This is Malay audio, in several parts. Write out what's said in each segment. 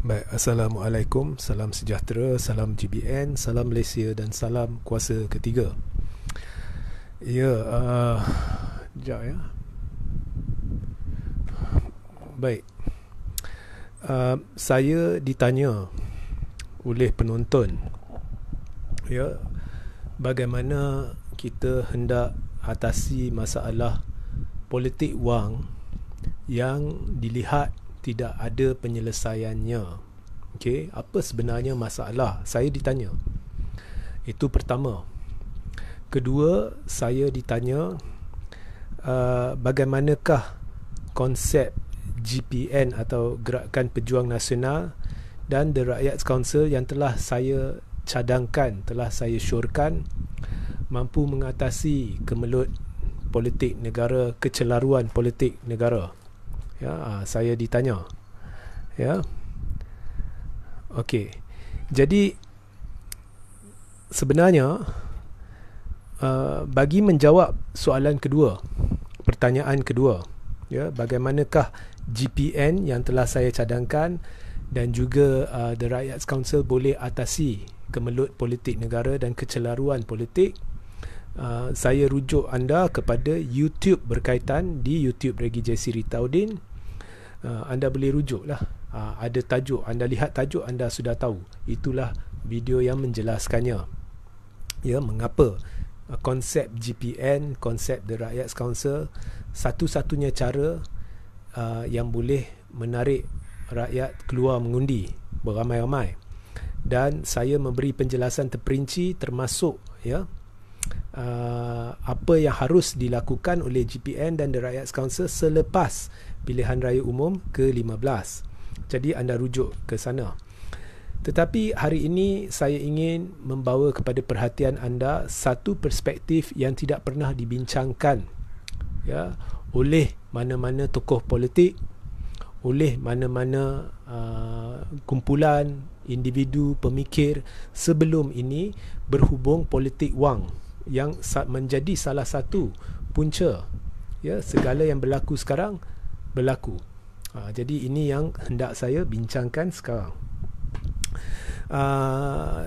Baik, Assalamualaikum, salam sejahtera, salam GBN, salam Malaysia dan salam kuasa ketiga. Ya, sekejap ya. Baik, saya ditanya oleh penonton, ya, bagaimana kita hendak atasi masalah politik wang yang dilihat tidak ada penyelesaiannya. Okey, apa sebenarnya masalah? Saya ditanya. Itu pertama. Kedua, saya ditanya bagaimanakah konsep GPN atau Gerakan Pejuang Nasional dan The Rakyats Council yang telah saya cadangkan, telah saya syorkan, mampu mengatasi kemelut politik negara, kecelaruan politik negara. Ya, saya ditanya. Ya. Okey. Jadi sebenarnya bagi menjawab soalan kedua, pertanyaan kedua, ya, bagaimanakah GPN yang telah saya cadangkan dan juga The Rakyats Council boleh atasi kemelut politik negara dan kecelaruan politik, saya rujuk anda kepada YouTube berkaitan di YouTube Regi J.C. Ritaudin. Anda boleh rujuk lah. Ada tajuk, anda lihat tajuk, anda sudah tahu. Itulah video yang menjelaskannya. Ya, mengapa konsep GPN, konsep The Rakyats Council satu-satunya cara yang boleh menarik rakyat keluar mengundi beramai-ramai. Dan saya memberi penjelasan terperinci termasuk, ya, apa yang harus dilakukan oleh GPN dan The Rakyats Council selepas pilihan raya umum ke-15. Jadi anda rujuk ke sana. Tetapi hari ini saya ingin membawa kepada perhatian anda satu perspektif yang tidak pernah dibincangkan, ya, oleh mana-mana tokoh politik, oleh mana-mana kumpulan individu pemikir sebelum ini berhubung politik wang yang menjadi salah satu punca, ya, segala yang berlaku sekarang berlaku. Jadi ini yang hendak saya bincangkan sekarang.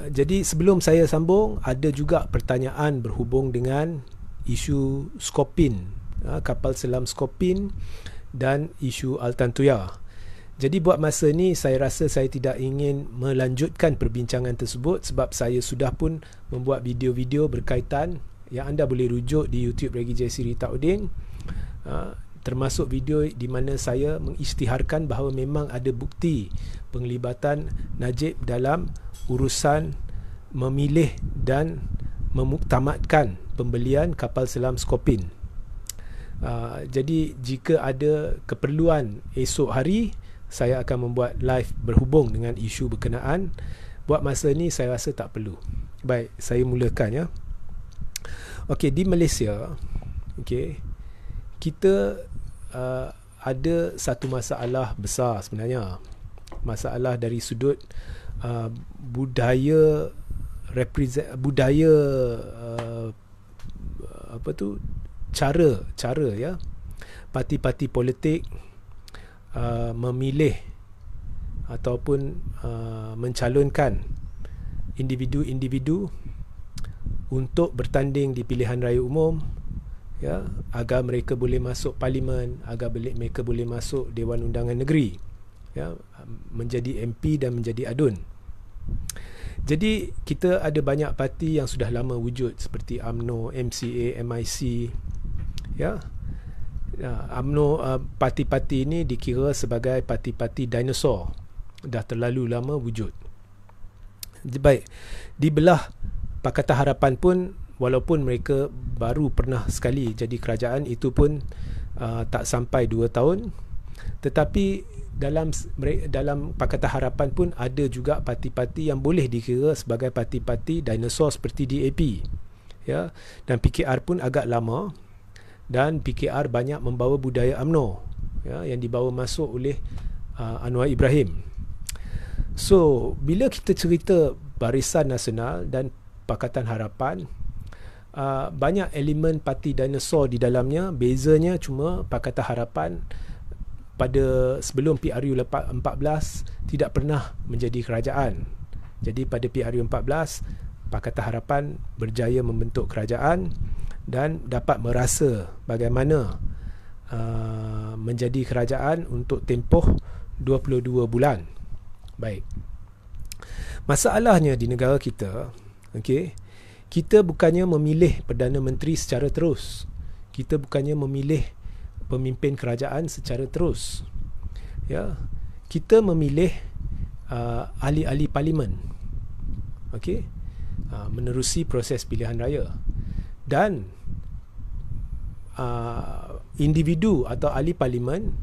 Jadi sebelum saya sambung, ada juga pertanyaan berhubung dengan isu Skopin, kapal selam Skopin dan isu Altantuya. Jadi buat masa ni saya rasa saya tidak ingin melanjutkan perbincangan tersebut sebab saya sudah pun membuat video-video berkaitan yang anda boleh rujuk di YouTube Regi J.C. Ritaudin, termasuk video di mana saya mengisytiharkan bahawa memang ada bukti penglibatan Najib dalam urusan memilih dan memuktamadkan pembelian kapal selam Skopin. Jadi jika ada keperluan esok hari, saya akan membuat live berhubung dengan isu berkenaan. Buat masa ni saya rasa tak perlu. Baik, saya mulakan, ya. Okey, di Malaysia, okey, kita ada satu masalah besar sebenarnya. Masalah dari sudut budaya budaya apa tu, cara ya, parti-parti politik memilih ataupun mencalonkan individu-individu untuk bertanding di pilihan raya umum, ya, agar mereka boleh masuk parlimen, agar mereka boleh masuk Dewan Undangan Negeri, ya, menjadi MP dan menjadi ADUN. Jadi kita ada banyak parti yang sudah lama wujud seperti UMNO, MCA, MIC, ya. UMNO, parti-parti ini dikira sebagai parti-parti dinosaur, dah terlalu lama wujud. Baik, di belah Pakatan Harapan pun, walaupun mereka baru pernah sekali jadi kerajaan, itu pun tak sampai 2 tahun, tetapi dalam Pakatan Harapan pun ada juga parti-parti yang boleh dikira sebagai parti-parti dinosaur seperti DAP, ya. Dan PKR pun agak lama, dan PKR banyak membawa budaya UMNO, ya, yang dibawa masuk oleh Anwar Ibrahim. So bila kita cerita Barisan Nasional dan Pakatan Harapan, banyak elemen parti dinosaur di dalamnya. Bezanya cuma Pakatan Harapan pada sebelum PRU 14 tidak pernah menjadi kerajaan. Jadi pada PRU 14 Pakatan Harapan berjaya membentuk kerajaan dan dapat merasa bagaimana menjadi kerajaan untuk tempoh 22 bulan. Baik. Masalahnya di negara kita, okey, kita bukannya memilih Perdana Menteri secara terus. Kita bukannya memilih pemimpin kerajaan secara terus. Ya, kita memilih ahli-ahli parlimen. Okey, menerusi proses pilihan raya. Dan individu atau ahli parlimen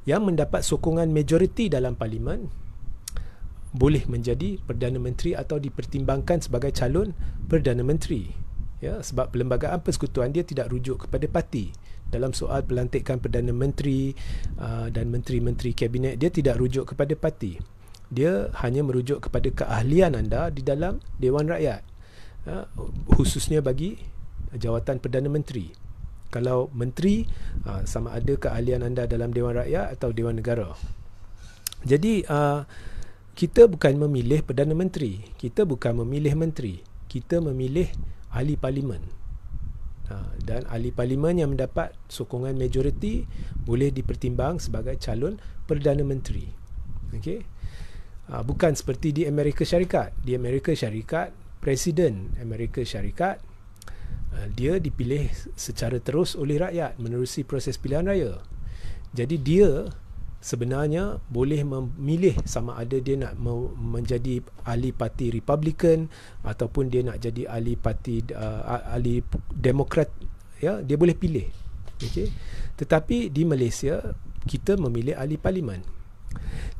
yang mendapat sokongan majoriti dalam parlimen boleh menjadi Perdana Menteri atau dipertimbangkan sebagai calon Perdana Menteri. Ya, sebab Perlembagaan Persekutuan dia tidak rujuk kepada parti. Dalam soal pelantikan Perdana Menteri dan menteri-menteri kabinet, dia tidak rujuk kepada parti. Dia hanya merujuk kepada keahlian anda di dalam Dewan Rakyat, khususnya bagi jawatan Perdana Menteri. Kalau menteri, sama ada keahlian anda dalam Dewan Rakyat atau Dewan Negara. Jadi kita bukan memilih Perdana Menteri, kita bukan memilih menteri, kita memilih ahli parlimen. Dan ahli parlimen yang mendapat sokongan majoriti boleh dipertimbang sebagai calon Perdana Menteri. Okey. Bukan seperti di Amerika Syarikat. Di Amerika Syarikat, Presiden Amerika Syarikat dia dipilih secara terus oleh rakyat menerusi proses pilihan raya. Jadi dia sebenarnya boleh memilih sama ada dia nak menjadi ahli parti Republican ataupun dia nak jadi ahli parti ahli Demokrat, ya, dia boleh pilih. Okey. Tetapi di Malaysia kita memilih ahli parlimen.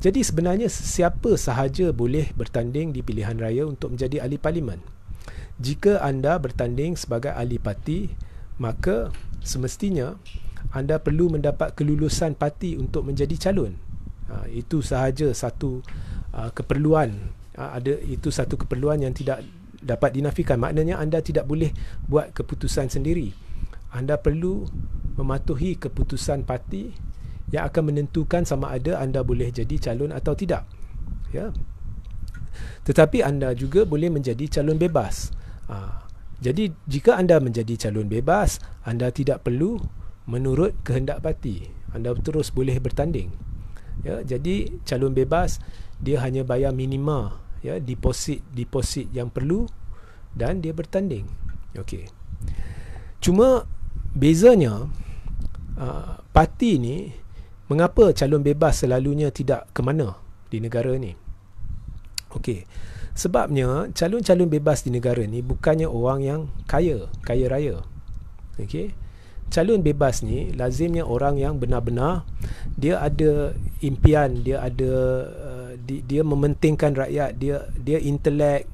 Jadi sebenarnya siapa sahaja boleh bertanding di pilihan raya untuk menjadi ahli parlimen. Jika anda bertanding sebagai ahli parti, maka semestinya anda perlu mendapat kelulusan parti untuk menjadi calon. Itu sahaja satu keperluan. Itu satu keperluan yang tidak dapat dinafikan. Maknanya anda tidak boleh buat keputusan sendiri. Anda perlu mematuhi keputusan parti yang akan menentukan sama ada anda boleh jadi calon atau tidak. Ya. Tetapi anda juga boleh menjadi calon bebas. Jadi jika anda menjadi calon bebas, anda tidak perlu menurut kehendak parti. Anda terus boleh bertanding. Ya, jadi calon bebas dia hanya bayar minima, ya, deposit yang perlu dan dia bertanding. Okey. Cuma bezanya parti ni, mengapa calon bebas selalunya tidak ke mana di negara ni? Okey. Sebabnya calon-calon bebas di negara ni bukannya orang yang kaya raya. Okey. Calon bebas ni lazimnya orang yang benar-benar dia ada impian, dia ada dia mementingkan rakyat, dia intelek,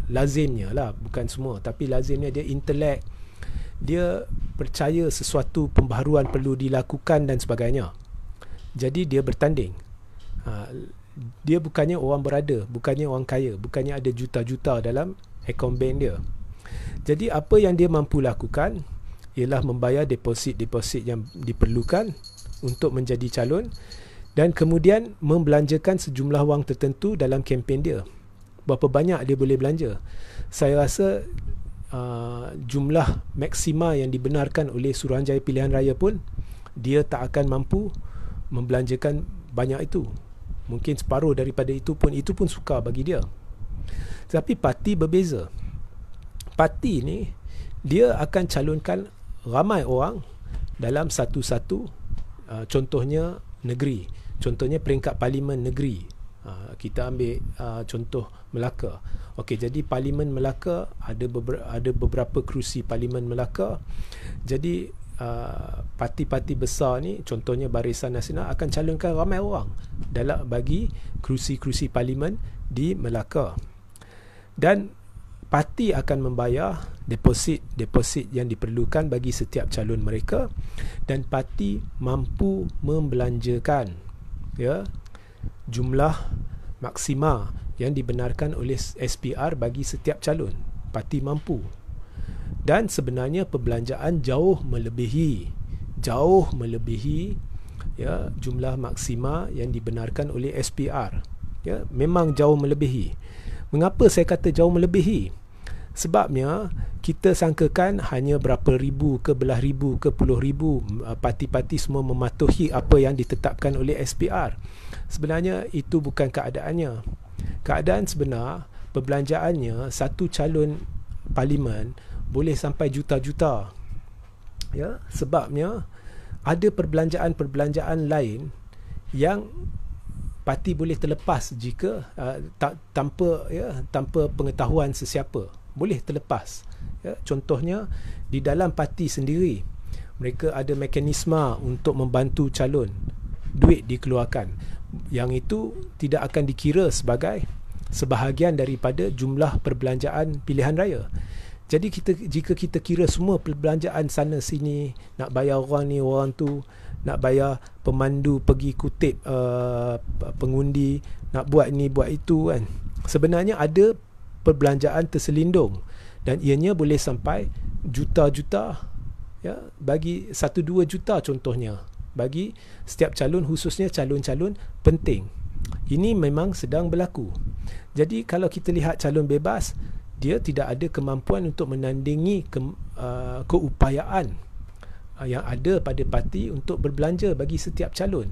lazimnya lah, bukan semua, tapi lazimnya dia intelek, dia percaya sesuatu pembaharuan perlu dilakukan dan sebagainya. Jadi dia bertanding. Dia bukannya orang berada, bukannya orang kaya, bukannya ada juta-juta dalam akaun bank dia. Jadi apa yang dia mampu lakukan ialah membayar deposit yang diperlukan untuk menjadi calon dan kemudian membelanjakan sejumlah wang tertentu dalam kempen dia. Berapa banyak dia boleh belanja? Saya rasa jumlah maksima yang dibenarkan oleh Suruhanjaya Pilihan Raya pun dia tak akan mampu membelanjakan banyak itu. Mungkin separuh daripada itu pun sukar bagi dia. Tapi parti berbeza. Parti ni dia akan calonkan ramai orang dalam satu-satu contohnya negeri, contohnya peringkat parlimen negeri. Kita ambil contoh Melaka. Okey, jadi parlimen Melaka ada beberapa kerusi parlimen Melaka. Jadi parti-parti besar ni, contohnya Barisan Nasional, akan calonkan ramai orang dalam bagi kerusi-kerusi parlimen di Melaka. Dan parti akan membayar deposit yang diperlukan bagi setiap calon mereka dan parti mampu membelanjakan, ya, jumlah maksima yang dibenarkan oleh SPR bagi setiap calon. Parti mampu. Dan sebenarnya perbelanjaan jauh melebihi ya, jumlah maksima yang dibenarkan oleh SPR. Ya, memang jauh melebihi. Mengapa saya kata jauh melebihi? Sebabnya kita sangkakan hanya berapa ribu ke belah ribu ke puluh ribu parti-parti semua mematuhi apa yang ditetapkan oleh SPR. Sebenarnya itu bukan keadaannya. Keadaan sebenar, perbelanjaannya satu calon parlimen boleh sampai juta-juta. Ya, sebabnya ada perbelanjaan-perbelanjaan lain yang parti boleh terlepas jika tanpa pengetahuan sesiapa, boleh terlepas. Ya, contohnya di dalam parti sendiri mereka ada mekanisme untuk membantu calon, duit dikeluarkan, yang itu tidak akan dikira sebagai sebahagian daripada jumlah perbelanjaan pilihan raya. Jadi jika kita kira semua perbelanjaan sana sini, nak bayar orang ni orang tu, nak bayar pemandu pergi kutip pengundi, nak buat ni buat itu kan, sebenarnya ada perbelanjaan terselindung dan ianya boleh sampai juta-juta, ya, bagi 1-2 juta contohnya, bagi setiap calon, khususnya calon-calon penting. Ini memang sedang berlaku. Jadi kalau kita lihat calon bebas, dia tidak ada kemampuan untuk menandingi keupayaan yang ada pada parti untuk berbelanja bagi setiap calon.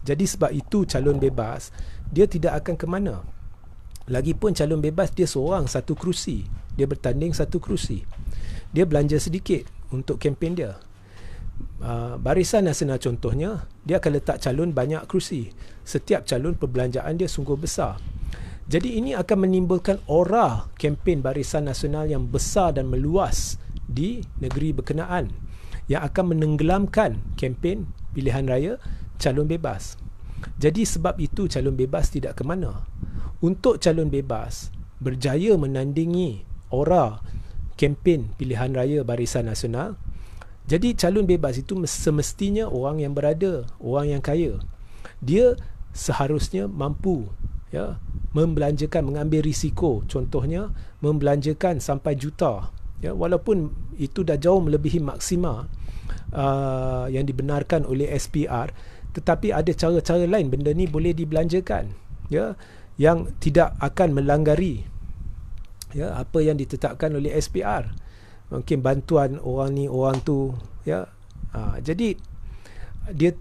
Jadi sebab itu calon bebas dia tidak akan ke mana. Lagipun calon bebas dia seorang satu kerusi, dia bertanding satu kerusi, dia belanja sedikit untuk kempen dia. Barisan Nasional contohnya, dia akan letak calon banyak kerusi, setiap calon perbelanjaan dia sungguh besar. Jadi ini akan menimbulkan aura kempen Barisan Nasional yang besar dan meluas di negeri berkenaan, yang akan menenggelamkan kempen pilihan raya calon bebas. Jadi sebab itu calon bebas tidak ke mana. Untuk calon bebas berjaya menandingi aura kempen pilihan raya Barisan Nasional, jadi calon bebas itu semestinya orang yang berada, orang yang kaya. Dia seharusnya mampu, ya, membelanjakan, mengambil risiko, contohnya membelanjakan sampai juta, ya, walaupun itu dah jauh melebihi maksima yang dibenarkan oleh SPR, tetapi ada cara-cara lain benda ni boleh dibelanjakan, ya, yang tidak akan melanggari, ya, apa yang ditetapkan oleh SPR. Mungkin bantuan orang ni orang tu, ya. Jadi dia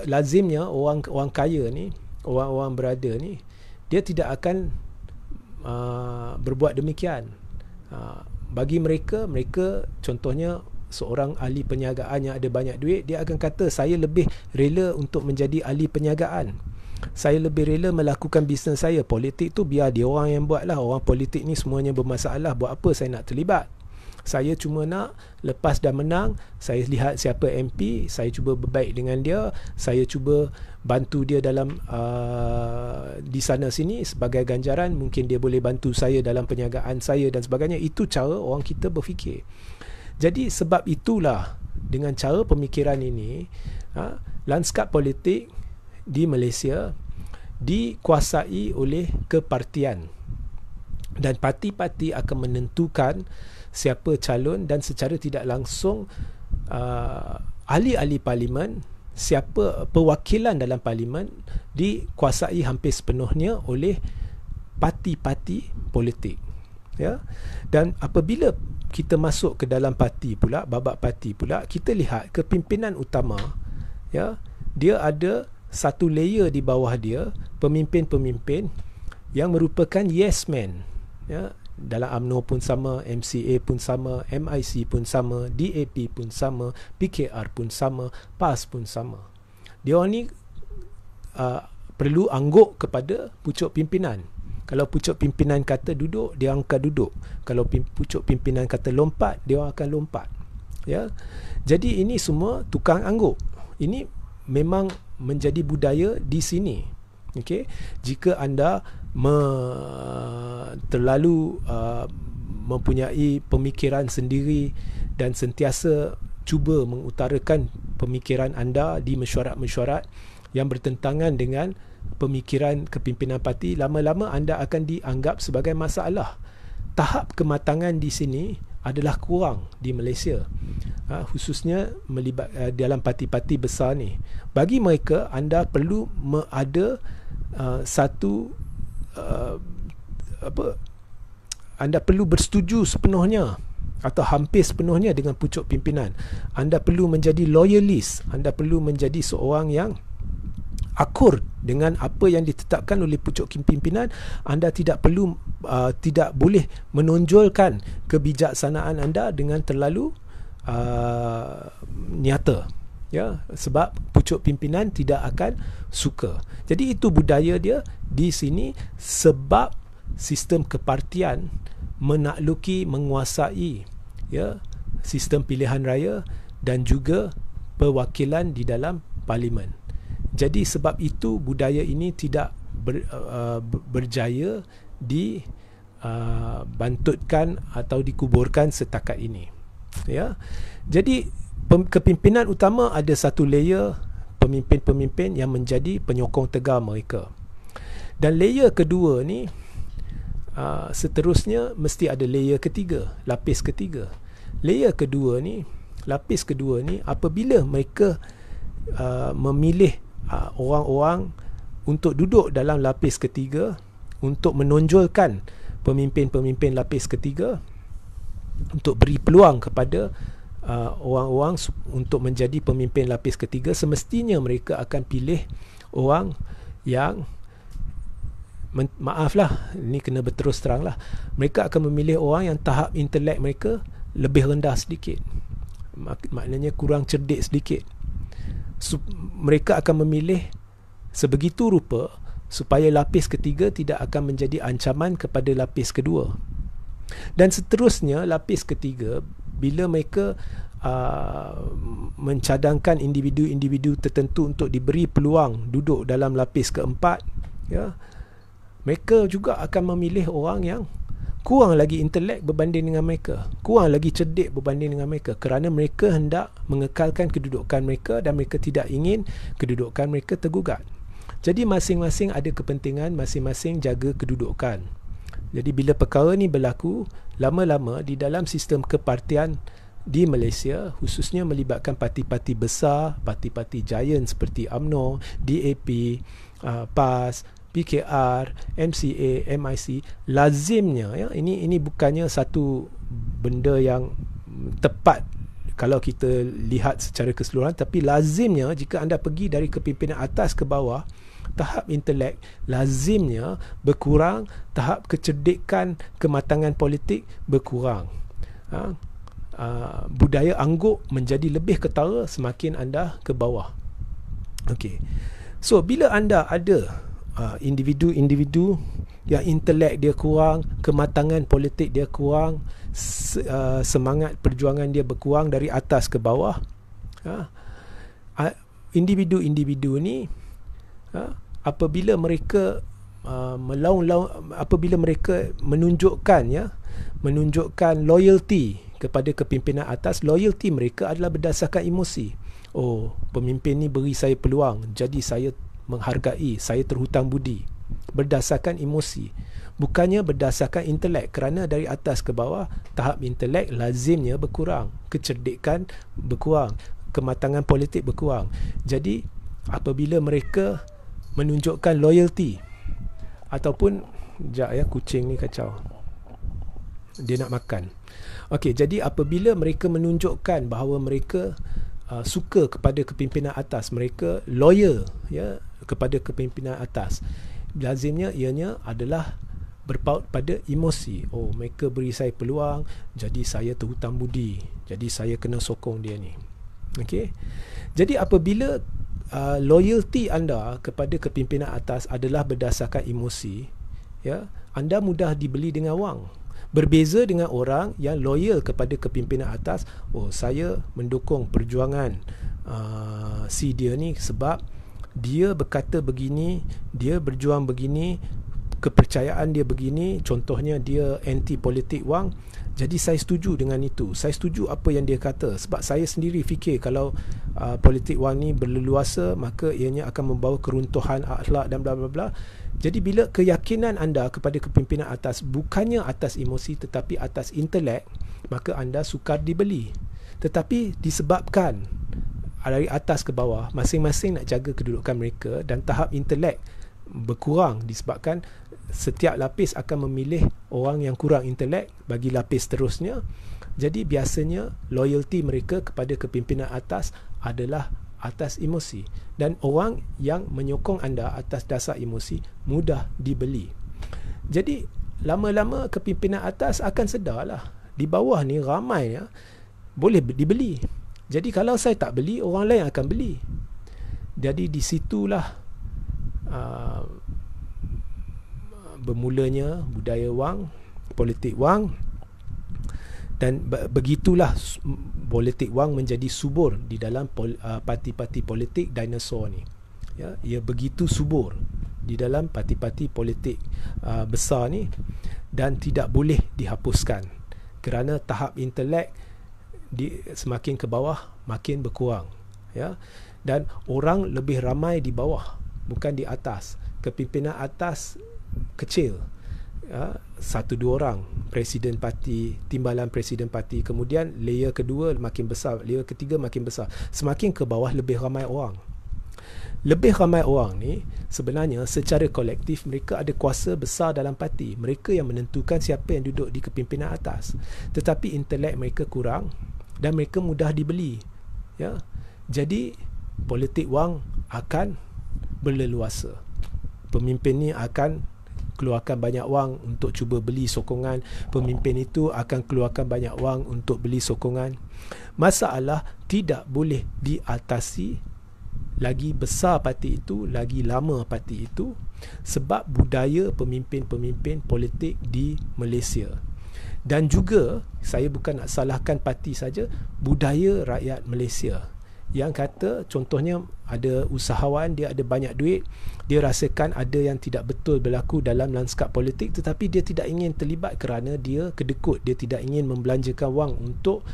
lazimnya orang kaya ni, orang-orang berada ni, dia tidak akan berbuat demikian. Bagi mereka contohnya seorang ahli perniagaan yang ada banyak duit, dia akan kata saya lebih rela untuk menjadi ahli perniagaan, saya lebih rela melakukan bisnes saya. Politik tu biar dia orang yang buat lah, orang politik ni semuanya bermasalah, buat apa saya nak terlibat. Saya cuma nak lepas dah menang, saya lihat siapa MP, saya cuba berbaik dengan dia, saya cuba bantu dia dalam di sana sini sebagai ganjaran, mungkin dia boleh bantu saya dalam perniagaan saya dan sebagainya. Itu cara orang kita berfikir. Jadi sebab itulah dengan cara pemikiran ini, lanskap politik di Malaysia dikuasai oleh kepartian, dan parti-parti akan menentukan siapa calon, dan secara tidak langsung ahli-ahli parlimen, siapa perwakilan dalam parlimen dikuasai hampir sepenuhnya oleh parti-parti politik, ya. Dan apabila kita masuk ke dalam parti pula, babak parti pula, kita lihat kepimpinan utama, ya, dia ada satu layer di bawah dia, pemimpin-pemimpin yang merupakan yes man, ya. Dalam UMNO pun sama, MCA pun sama, MIC pun sama, DAP pun sama, PKR pun sama, PAS pun sama. Dia orang ni perlu angguk kepada pucuk pimpinan. Kalau pucuk pimpinan kata duduk, dia akan duduk. Kalau pucuk pimpinan kata lompat, dia akan lompat, ya. Jadi ini semua tukang angguk. Ini memang menjadi budaya di sini. Okey, jika anda terlalu mempunyai pemikiran sendiri dan sentiasa cuba mengutarakan pemikiran anda di mesyuarat-mesyuarat yang bertentangan dengan pemikiran kepimpinan parti, lama-lama anda akan dianggap sebagai masalah. Tahap kematangan di sini adalah kurang di Malaysia, khususnya dalam parti-parti besar ni. Bagi mereka, anda perlu ada anda perlu bersetuju sepenuhnya atau hampir sepenuhnya dengan pucuk pimpinan. Anda perlu menjadi loyalist, anda perlu menjadi seorang yang akur dengan apa yang ditetapkan oleh pucuk pimpinan. Anda tidak boleh menonjolkan kebijaksanaan anda dengan terlalu nyata, ya, sebab pucuk pimpinan tidak akan suka. Jadi itu budaya dia di sini, sebab sistem kepartian menakluki, menguasai, ya, sistem pilihan raya dan juga perwakilan di dalam parlimen. Jadi sebab itu budaya ini tidak berjaya dibantutkan atau dikuburkan setakat ini, ya. Jadi kepimpinan utama ada satu layer pemimpin-pemimpin yang menjadi penyokong tegar mereka, dan layer kedua ni seterusnya mesti ada layer ketiga, lapis ketiga. Lapis kedua ni apabila mereka memilih orang-orang untuk duduk dalam lapis ketiga, untuk menonjolkan pemimpin-pemimpin lapis ketiga, untuk beri peluang kepada orang-orang untuk menjadi pemimpin lapis ketiga, semestinya mereka akan pilih orang yang maaflah, ini kena berterus terang lah, mereka akan memilih orang yang tahap intelek mereka lebih rendah sedikit, maknanya kurang cerdik sedikit. Mereka akan memilih sebegitu rupa supaya lapis ketiga tidak akan menjadi ancaman kepada lapis kedua. Dan seterusnya, lapis ketiga, bila mereka mencadangkan individu-individu tertentu untuk diberi peluang duduk dalam lapis keempat, ya, mereka juga akan memilih orang yang kurang lagi intelek berbanding dengan mereka, kurang lagi cerdik berbanding dengan mereka, kerana mereka hendak mengekalkan kedudukan mereka dan mereka tidak ingin kedudukan mereka tergugat. Jadi masing-masing ada kepentingan, masing-masing jaga kedudukan. Jadi bila perkara ni berlaku, lama-lama di dalam sistem kepartian di Malaysia, khususnya melibatkan parti-parti besar, parti-parti giant seperti UMNO, DAP, PAS, PKR, MCA, MIC, lazimnya, ya, ini bukannya satu benda yang tepat kalau kita lihat secara keseluruhan, tapi lazimnya jika anda pergi dari kepimpinan atas ke bawah, tahap intelek lazimnya berkurang, tahap kecerdikan, kematangan politik berkurang. Budaya angguk menjadi lebih ketara semakin anda ke bawah. Okey. So bila anda ada individu-individu yang intelek dia kurang, kematangan politik dia kurang, semangat perjuangan dia berkurang dari atas ke bawah, individu-individu ni apabila mereka apabila mereka menunjukkan loyalty kepada kepimpinan atas, loyalty mereka adalah berdasarkan emosi. Oh, pemimpin ni beri saya peluang, jadi saya menghargai, saya terhutang budi, berdasarkan emosi, bukannya berdasarkan intelek, kerana dari atas ke bawah tahap intelek lazimnya berkurang, kecerdikan berkurang, kematangan politik berkurang. Jadi apabila mereka menunjukkan loyalty ataupun kucing ni kacau, dia nak makan. Okey, jadi apabila mereka menunjukkan bahawa mereka suka kepada kepimpinan atas, mereka loyal, ya, kepada kepimpinan atas, lazimnya ianya adalah berpaut pada emosi. Oh, mereka beri saya peluang, jadi saya terhutang budi, jadi saya kena sokong dia ni. Okey, jadi apabila loyalty anda kepada kepimpinan atas adalah berdasarkan emosi, ya, anda mudah dibeli dengan wang. Berbeza dengan orang yang loyal kepada kepimpinan atas. Oh, saya mendukung perjuangan si dia ni sebab dia berkata begini, dia berjuang begini, kepercayaan dia begini, contohnya dia anti politik wang, jadi saya setuju dengan itu, saya setuju apa yang dia kata, sebab saya sendiri fikir kalau politik wang ni berleluasa, maka ianya akan membawa keruntuhan akhlak dan bla bla bla. Jadi bila keyakinan anda kepada kepimpinan atas bukannya atas emosi tetapi atas intelek, maka anda sukar dibeli. Tetapi disebabkan dari atas ke bawah masing-masing nak jaga kedudukan mereka dan tahap intelek berkurang disebabkan setiap lapis akan memilih orang yang kurang intelek bagi lapis terusnya. Jadi biasanya loyalty mereka kepada kepimpinan atas adalah atas emosi, dan orang yang menyokong anda atas dasar emosi mudah dibeli. Jadi lama-lama kepimpinan atas akan sedarlah di bawah ni ramai ya, boleh dibeli. Jadi kalau saya tak beli, orang lain akan beli. Jadi di situlah bermulanya budaya wang, politik wang, dan begitulah politik wang menjadi subur di dalam parti-parti politik dinosaur ni. Ya, ia begitu subur di dalam parti-parti politik besar ni dan tidak boleh dihapuskan kerana tahap intelek semakin ke bawah makin berkurang, ya, dan orang lebih ramai di bawah bukan di atas. Kepimpinan atas kecil, ya, 1-2 orang presiden parti, timbalan presiden parti, kemudian layer kedua makin besar, layer ketiga makin besar, semakin ke bawah lebih ramai orang. Lebih ramai orang ni sebenarnya secara kolektif mereka ada kuasa besar dalam parti, mereka yang menentukan siapa yang duduk di kepimpinan atas, tetapi intelek mereka kurang dan mereka mudah dibeli, ya. Jadi politik wang akan berleluasa, pemimpin ni akan keluarkan banyak wang untuk cuba beli sokongan, pemimpin itu akan keluarkan banyak wang untuk beli sokongan. Masalah tidak boleh diatasi, lagi besar parti itu, lagi lama parti itu, sebab budaya pemimpin-pemimpin politik di Malaysia. Dan juga saya bukan nak salahkan parti saja, budaya rakyat Malaysia yang kata, contohnya ada usahawan, dia ada banyak duit, dia rasakan ada yang tidak betul berlaku dalam lanskap politik, tetapi dia tidak ingin terlibat kerana dia kedekut, dia tidak ingin membelanjakan wang untuk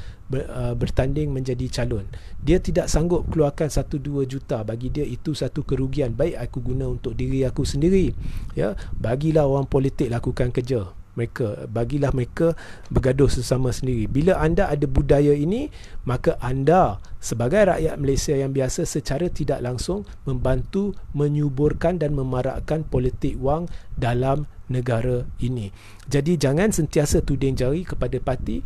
bertanding menjadi calon. Dia tidak sanggup keluarkan 1-2 juta, bagi dia itu satu kerugian. Baik aku guna untuk diri aku sendiri, ya, bagilah orang politik lakukan kerja mereka, bagilah mereka bergaduh sesama sendiri. Bila anda ada budaya ini, maka anda sebagai rakyat Malaysia yang biasa secara tidak langsung membantu menyuburkan dan memarakkan politik wang dalam negara ini. Jadi jangan sentiasa tuding jari kepada parti,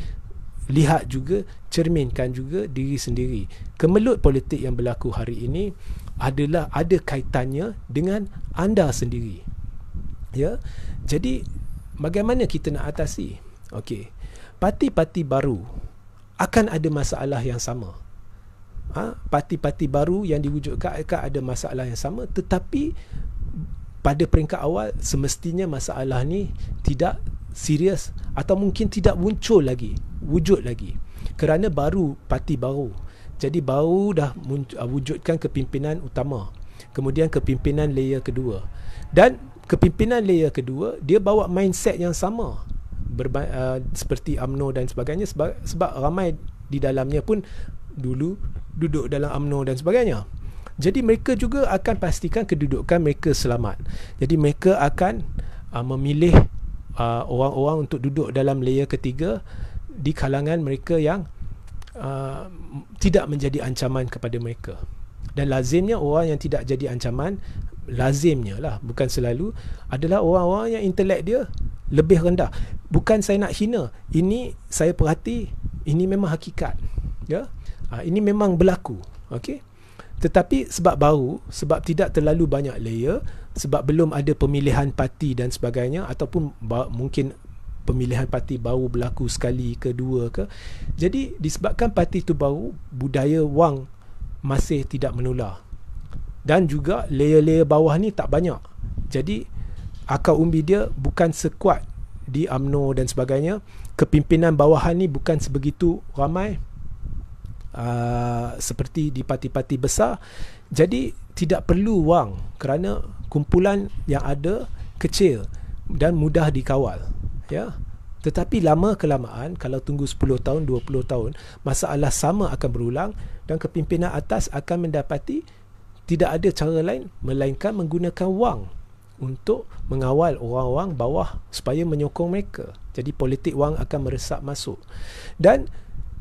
lihat juga, cerminkan juga diri sendiri. Kemelut politik yang berlaku hari ini adalah ada kaitannya dengan anda sendiri, ya. Jadi bagaimana kita nak atasi? Okey, parti-parti baru akan ada masalah yang sama. Parti-parti baru yang diwujudkan akan ada masalah yang sama, tetapi pada peringkat awal semestinya masalah ni tidak serius atau mungkin tidak wujud lagi kerana baru parti baru. Jadi baru dah wujudkan kepimpinan utama, kemudian kepimpinan layer kedua, dan kepimpinan layer kedua dia bawa mindset yang sama seperti UMNO dan sebagainya, sebab ramai di dalamnya pun dulu duduk dalam UMNO dan sebagainya. Jadi mereka juga akan pastikan kedudukan mereka selamat. Jadi mereka akan memilih orang-orang untuk duduk dalam layer ketiga di kalangan mereka yang tidak menjadi ancaman kepada mereka. Dan lazimnya orang yang tidak jadi ancaman, lazimnya lah, bukan selalu, adalah orang-orang yang intelek dia lebih rendah. Bukan saya nak hina, ini saya perhati, ini memang hakikat, ya. Ini memang berlaku, okey. Tetapi sebab baru, sebab tidak terlalu banyak layer, sebab belum ada pemilihan parti dan sebagainya, ataupun mungkin pemilihan parti baru berlaku sekali ke dua ke. Jadi disebabkan parti itu baru, budaya wang masih tidak menular. Dan juga layer-layer bawah ni tak banyak. Jadi akar umbi dia bukan sekuat di UMNO dan sebagainya. Kepimpinan bawahan ni bukan sebegitu ramai seperti di parti-parti besar. Jadi tidak perlu wang kerana kumpulan yang ada kecil dan mudah dikawal, ya. Tetapi lama kelamaan, kalau tunggu 10 tahun, 20 tahun, masalah sama akan berulang dan kepimpinan atas akan mendapati tidak ada cara lain melainkan menggunakan wang untuk mengawal orang-orang bawah supaya menyokong mereka. Jadi politik wang akan meresap masuk. Dan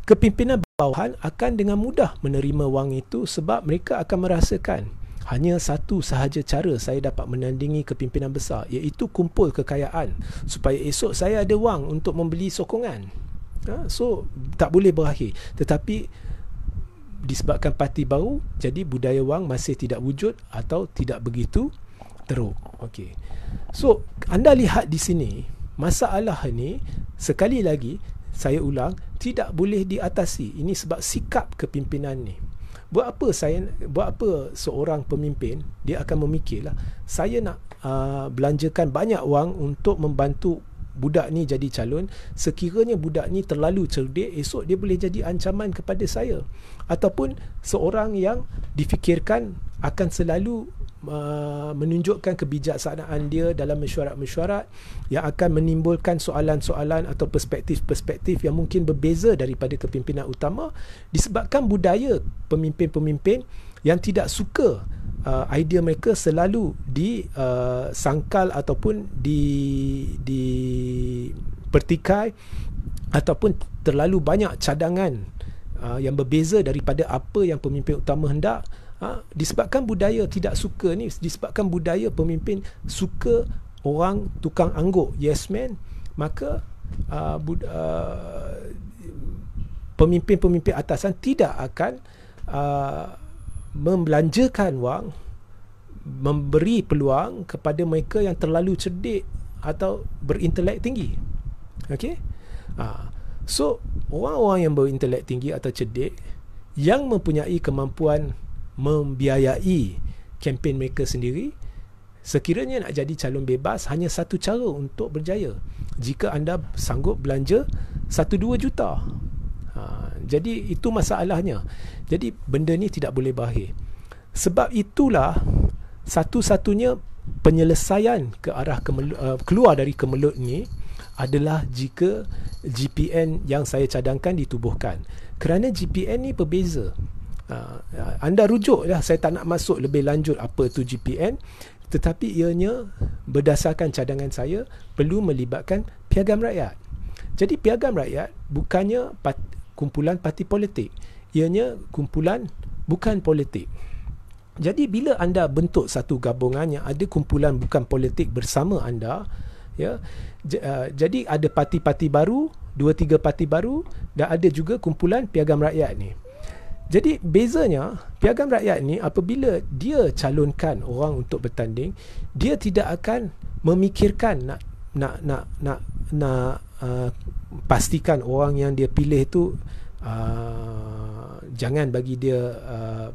kepimpinan bawahan akan dengan mudah menerima wang itu sebab mereka akan merasakan hanya satu sahaja cara saya dapat menandingi kepimpinan besar, iaitu kumpul kekayaan supaya esok saya ada wang untuk membeli sokongan. So tak boleh berakhir. Tetapi disebabkan parti baru, jadi budaya wang masih tidak wujud atau tidak begitu teruk. Okey. So anda lihat di sini, masalah ni sekali lagi saya ulang, tidak boleh diatasi. Ini sebab sikap kepimpinan ni. Buat apa seorang pemimpin dia akan memikirlah, saya nak belanjakan banyak wang untuk membantu budak ni jadi calon, sekiranya budak ni terlalu cerdik, esok dia boleh jadi ancaman kepada saya. Ataupun seorang yang difikirkan akan selalu menunjukkan kebijaksanaan dia dalam mesyuarat-mesyuarat yang akan menimbulkan soalan-soalan atau perspektif-perspektif yang mungkin berbeza daripada kepimpinan utama, disebabkan budaya pemimpin-pemimpin yang tidak suka idea mereka selalu disangkal ataupun dipertikai ataupun terlalu banyak cadangan yang berbeza daripada apa yang pemimpin utama hendak. Disebabkan budaya tidak suka ni, disebabkan budaya pemimpin suka orang tukang angguk, yes man, maka pemimpin-pemimpin atasan tidak akan membelanjakan wang, memberi peluang kepada mereka yang terlalu cerdik atau berintelek tinggi. Okey? So orang-orang yang berintelek tinggi atau cerdik yang mempunyai kemampuan membiayai kempen mereka sendiri, sekiranya nak jadi calon bebas, hanya satu cara untuk berjaya. Jika anda sanggup belanja 1-2 juta. Jadi itu masalahnya. Jadi benda ni tidak boleh berakhir. Sebab itulah satu-satunya penyelesaian ke arah keluar dari kemelut ni adalah jika GPN yang saya cadangkan ditubuhkan. Kerana GPN ni berbeza. Anda rujuklah, saya tak nak masuk lebih lanjut apa tu GPN, tetapi ianya berdasarkan cadangan saya perlu melibatkan piagam rakyat. Jadi piagam rakyat bukannya kumpulan parti politik, ianya kumpulan bukan politik. Jadi bila anda bentuk satu gabungan yang ada kumpulan bukan politik bersama anda, ya, jadi ada parti-parti baru, 2-3 parti baru, dan ada juga kumpulan piagam rakyat ni. Jadi bezanya piagam rakyat ni, apabila dia calonkan orang untuk bertanding, dia tidak akan memikirkan nak pastikan orang yang dia pilih tu jangan bagi dia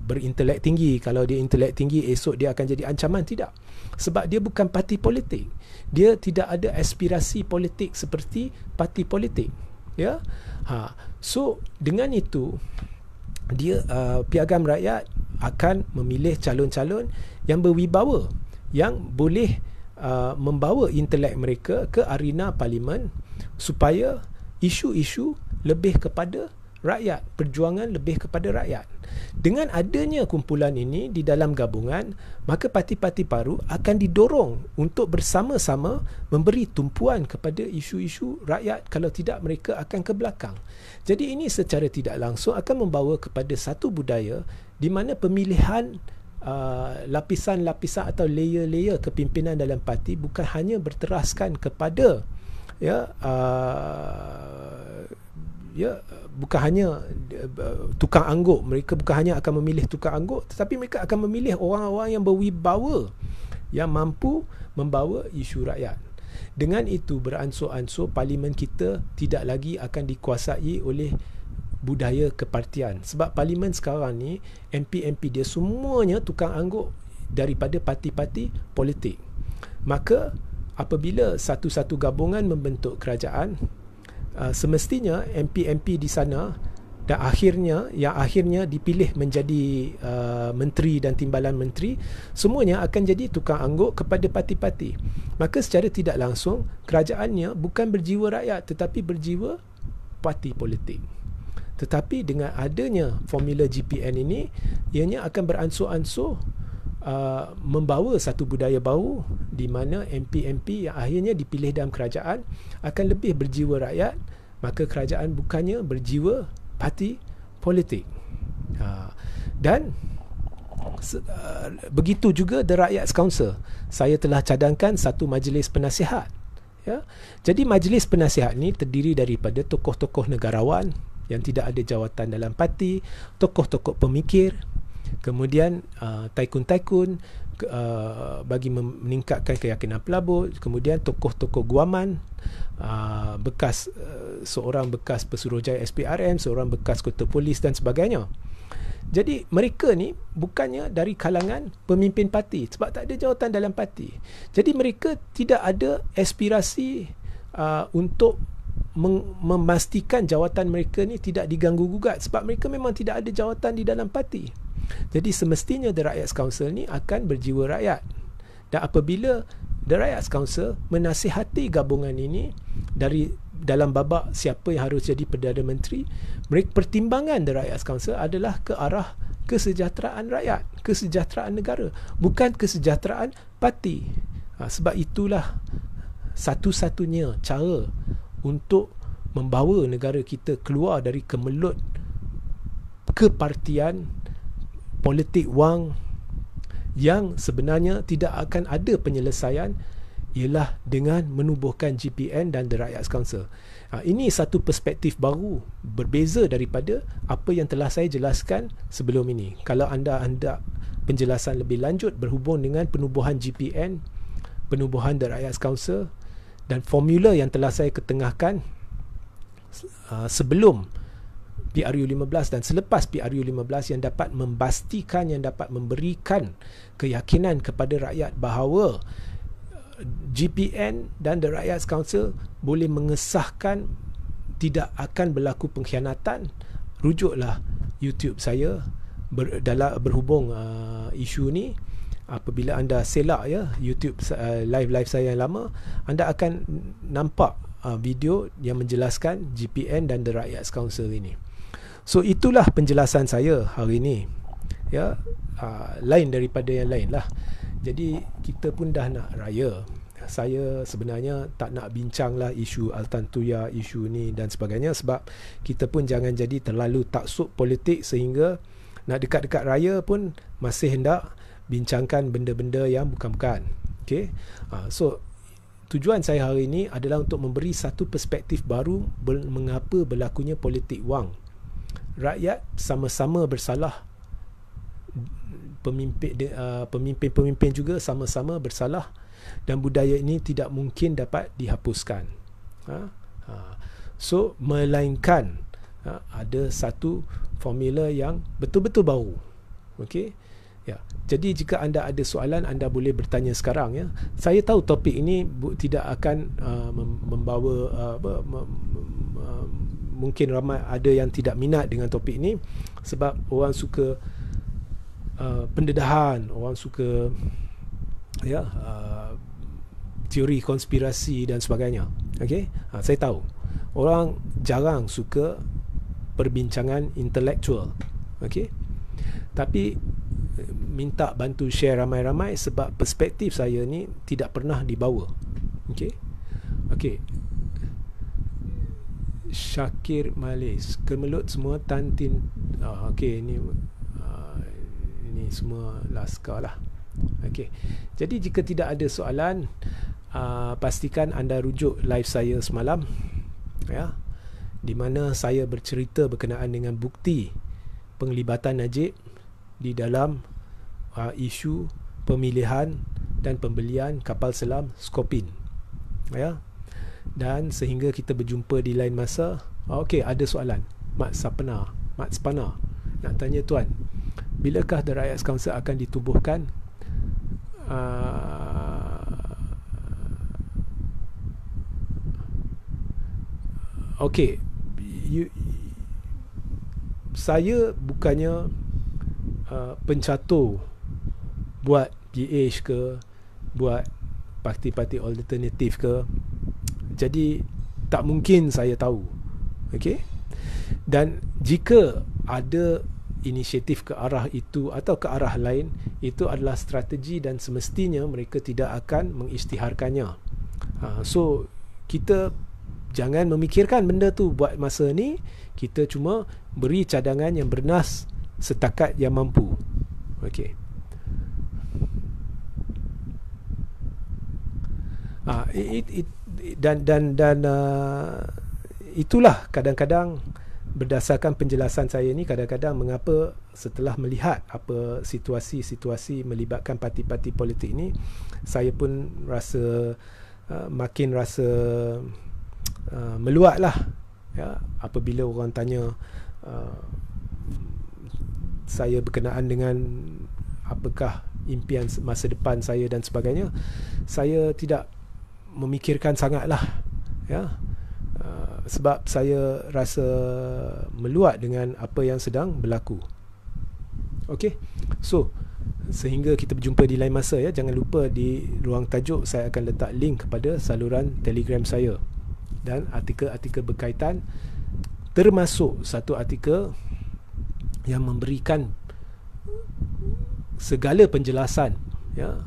berintelek tinggi. Kalau dia intelek tinggi, esok dia akan jadi ancaman. Tidak. Sebab dia bukan parti politik. Dia tidak ada aspirasi politik seperti parti politik. Ya. So dengan itu dia piagam rakyat akan memilih calon-calon yang berwibawa, yang boleh membawa intelek mereka ke arena parlimen supaya isu-isu lebih kepada rakyat, perjuangan lebih kepada rakyat. Dengan adanya kumpulan ini di dalam gabungan, maka parti-parti baru akan didorong untuk bersama-sama memberi tumpuan kepada isu-isu rakyat, kalau tidak mereka akan ke belakang. Jadi ini secara tidak langsung akan membawa kepada satu budaya di mana pemilihan lapisan-lapisan atau layer-layer kepimpinan dalam parti bukan hanya berteraskan kepada bukan hanya tukang angguk. Mereka bukan hanya akan memilih tukang angguk, tetapi mereka akan memilih orang-orang yang berwibawa, yang mampu membawa isu rakyat. Dengan itu beransur-ansur parlimen kita tidak lagi akan dikuasai oleh budaya kepartian. Sebab parlimen sekarang ni, MP-MP dia semuanya tukang angguk daripada parti-parti politik. Maka apabila satu-satu gabungan membentuk kerajaan, semestinya MP-MP di sana dan yang akhirnya dipilih menjadi menteri dan timbalan menteri, semuanya akan jadi tukang angguk kepada parti-parti. Maka secara tidak langsung kerajaannya bukan berjiwa rakyat tetapi berjiwa parti politik. Tetapi dengan adanya formula GPN ini, ianya akan beransur-ansur membawa satu budaya baru di mana MP-MP yang akhirnya dipilih dalam kerajaan akan lebih berjiwa rakyat, maka kerajaan bukannya berjiwa parti politik. Dan begitu juga The Rakyats Council. Saya telah cadangkan satu majlis penasihat. Ya. Jadi majlis penasihat ni terdiri daripada tokoh-tokoh negarawan yang tidak ada jawatan dalam parti, tokoh-tokoh pemikir, kemudian taikun-taikun bagi meningkatkan keyakinan pelabur, kemudian tokoh-tokoh guaman, bekas seorang bekas pesuruhjaya SPRM, seorang bekas kota polis dan sebagainya. Jadi mereka ni bukannya dari kalangan pemimpin parti sebab tak ada jawatan dalam parti. Jadi mereka tidak ada aspirasi untuk memastikan jawatan mereka ni tidak diganggu gugat sebab mereka memang tidak ada jawatan di dalam parti. Jadi semestinya The Rakyats Council ni akan berjiwa rakyat. Dan apabila The Rakyats Council menasihati gabungan ini dalam babak siapa yang harus jadi Perdana Menteri, pertimbangan The Rakyats Council adalah ke arah kesejahteraan rakyat, kesejahteraan negara, bukan kesejahteraan parti. Sebab itulah satu-satunya cara untuk membawa negara kita keluar dari kemelut kepartian politik wang yang sebenarnya tidak akan ada penyelesaian, ialah dengan menubuhkan GPN dan The Rakyats Council. Ini satu perspektif baru, berbeza daripada apa yang telah saya jelaskan sebelum ini. Kalau anda penjelasan lebih lanjut berhubung dengan penubuhan GPN, penubuhan The Rakyats Council dan formula yang telah saya ketengahkan sebelum PRU15 dan selepas PRU15 yang dapat memastikan, yang dapat memberikan keyakinan kepada rakyat bahawa GPN dan The Rakyats Council boleh mengesahkan tidak akan berlaku pengkhianatan, rujuklah YouTube saya berhubung isu ni. Apabila anda selak YouTube live saya yang lama, anda akan nampak video yang menjelaskan GPN dan The Rakyats Council ini. So itulah penjelasan saya hari ini. Lain daripada yang lain lah. Jadi kita pun dah nak raya. Saya sebenarnya tak nak bincang lah isu Altantuya, isu ni dan sebagainya, sebab kita pun jangan jadi terlalu taksub politik sehingga nak dekat-dekat raya pun masih hendak bincangkan benda-benda yang bukan-bukan. Okay? So tujuan saya hari ini adalah untuk memberi satu perspektif baru mengapa berlakunya politik wang. Rakyat sama-sama bersalah, pemimpin-pemimpin juga sama-sama bersalah, dan budaya ini tidak mungkin dapat dihapuskan. So melainkan ada satu formula yang betul-betul baru. Okey. Jadi jika anda ada soalan, anda boleh bertanya sekarang. Saya tahu topik ini tidak akan membawa mungkin ramai ada yang tidak minat dengan topik ini sebab orang suka pendedahan, orang suka teori konspirasi dan sebagainya. Okey, saya tahu orang jarang suka perbincangan intelektual. Okey, tapi minta bantu share ramai-ramai sebab perspektif saya ni tidak pernah dibawa. Okey. Syakir Malis, kemelut semua tantin. Okey, ini semua laskar lah. Okey. Jadi jika tidak ada soalan, pastikan anda rujuk live saya semalam, di mana saya bercerita berkenaan dengan bukti penglibatan Najib di dalam isu pemilihan dan pembelian kapal selam Skopin. Dan sehingga kita berjumpa di lain masa. Okey, ada soalan. Mat Spana nak tanya tuan, bilakah The Rakyats Council akan ditubuhkan? Okey, saya bukannya pencatur buat PH ke, buat parti-parti alternatif ke. Jadi tak mungkin saya tahu. Okey. Dan jika ada inisiatif ke arah itu atau ke arah lain, itu adalah strategi dan semestinya mereka tidak akan mengisytiharkannya. So kita jangan memikirkan benda tu buat masa ni, kita cuma beri cadangan yang bernas setakat yang mampu. Okey. Dan itulah kadang-kadang berdasarkan penjelasan saya ni, kadang-kadang mengapa setelah melihat apa situasi-situasi melibatkan parti-parti politik ni, saya pun rasa makin rasa meluat lah ya, apabila orang tanya saya berkenaan dengan apakah impian masa depan saya dan sebagainya. Saya tidak memikirkan sangatlah ya, sebab saya rasa meluat dengan apa yang sedang berlaku. Okey, so sehingga kita berjumpa di lain masa ya. Jangan lupa di ruang tajuk saya akan letak link kepada saluran Telegram saya dan artikel-artikel berkaitan, termasuk satu artikel yang memberikan segala penjelasan ya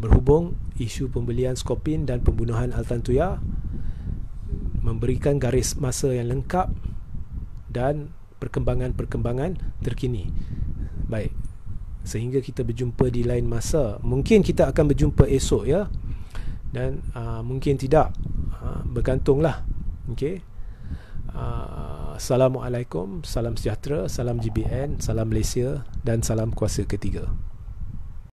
berhubung isu pembelian Skopin dan pembunuhan Altan Tuya, memberikan garis masa yang lengkap dan perkembangan-perkembangan terkini. Baik, sehingga kita berjumpa di lain masa. Mungkin kita akan berjumpa esok ya, dan mungkin tidak, bergantunglah. Okey. Assalamualaikum, salam sejahtera, salam GBN, salam Malaysia dan salam kuasa ketiga.